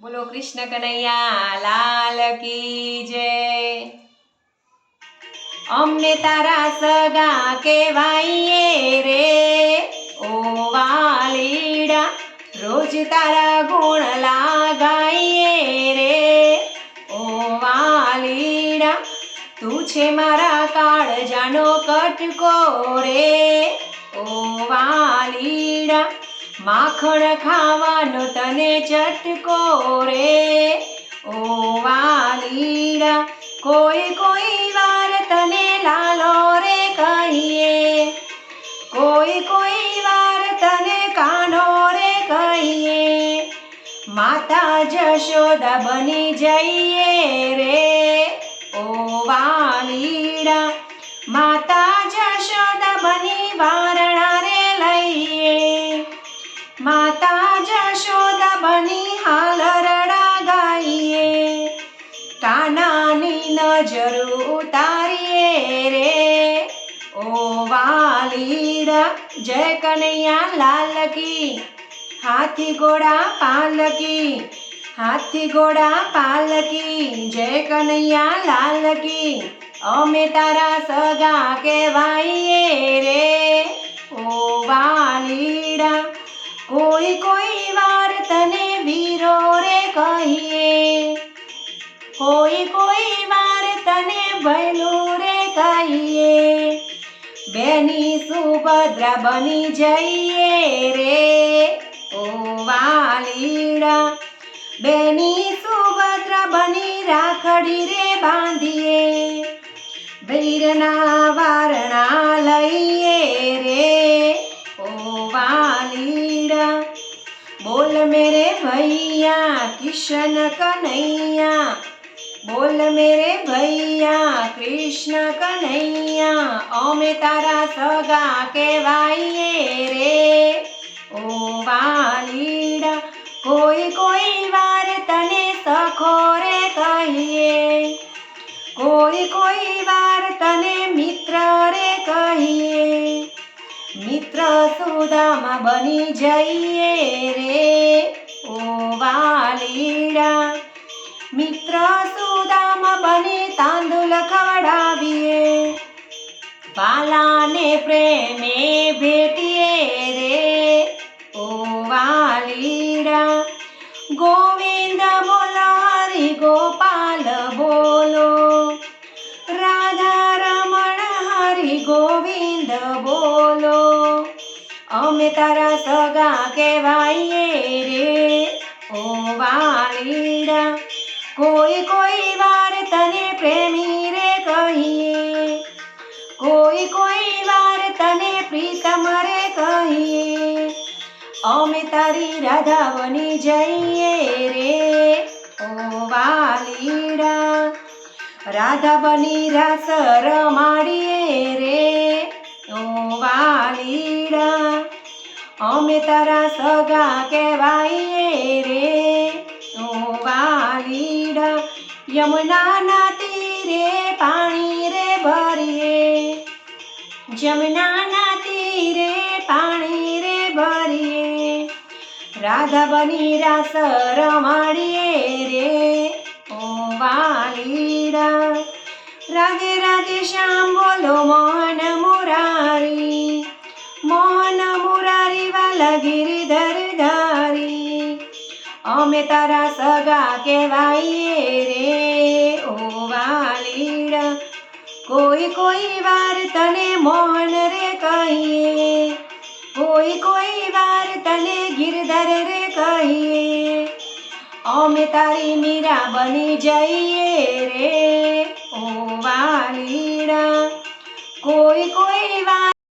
બોલો કૃષ્ણ કનૈયા લાલ કી જય। અમને તારા સગા કહેવાઈએ રે ઓ વાલીડા, રોજ તારા ગુણ લાગાઈએ રે ઓ વાલીડા। તું છે મારા કાળજાનો કટકો રે ઓ વાલીડા, માખણ ખાવાનો તને ચટકો રે ઓ વાલીડા। કોઈ કોઈ વાર તને લાલો રે કહીએ, કોઈ કોઈ વાર તને કાનો રે કહીએ, માતા જશોદા બની જઈએ રે ઓ વાલીડા। માતા જશોદા બની વારણા રે લઈએ, માતા જશોદા બની હાલ રડા ગાઈએ, કાનાની નજર ઉતારીએ રે ઓ વાલીડા। જય કનૈયા લાલ કી, હાથી ઘોડા પાલકી, હાથી ઘોડા પાલકી, જય કનૈયા લાલ કી। અમે તારા સગા કહેવાઈએ રે ઓ વાલીડા। કોઈ કોઈ વાર તને વીરો રે કહીએ, કોઈ કોઈ વાર તને ભૈલું રે કહીએ, બેની સુભદ્રા બની જઈએ રે ઓ વાલીડા। બેની સુભદ્રા બની રાખડી રે બાંધીએ, વીરના વારણા લઈએ રે ઓ વાલીડા। બોલ મેરે ભૈયા કિશન કનૈયા, બોલ મેરે ભૈયા કૃષ્ણ કનૈયા। અમે તારા સગા કહેવાઈએ રે ઓ વાલીડા। કોઈ કોઈ વાર તને સખો રે કહીએ, કોઈ કોઈ વાર તને મિત્ર રે કહીએ, મિત્ર સુદામા બની જઈએ રે ઓ વાલીડા। મિત્ર સુદામા બની તાંદુલ ખવડાવીએ, વાલાને પ્રેમે ભેટીએ રે ઓ વાલીડા। ગોવિંદ બોલો હરિ ગોપાલ બોલો, રાધા રમણ હરિ ગોવિંદ બોલો। અમે તારા સગા કહેવાઈએ રે ઓ વાલીડા। કોઈ કોઈ વાર તને પ્રેમી રે કહીએ, કોઈ કોઈ વાર તને પ્રીતમ રે કહીએ, અમે તારી રાધા બની જઈએ રે ઓ વાલીડા। રાધા બની રાસ રમાડીએ રે ઓ વાલીડા। અમે તારા સગા કહેવાઈએ રે ઓ વાલીડા। યમુનાના તીરે પાણી રે ભરીએ, જમનાના તીરે પાણી રે ભરીએ, રાધા બની રાસ રમાડીએ રે ઓ વાલીડા। રાધે રાધે શ્યામ બોલો મોહન મુરારી, મોહન મુરારી વાલા ગિરિધર ધારી। અમે તારા સગા કહેવાઈએ રે ઓ વાલીડા। કોઈ કોઈ વાર તને મોહન રે કહીએ, કોઈ કોઈ વાર તને ગિરધર રે કહીએ, અમે તારી મીરા બની જઈએ રે ઓ વાલીડા। કોઈ કોઈ વાર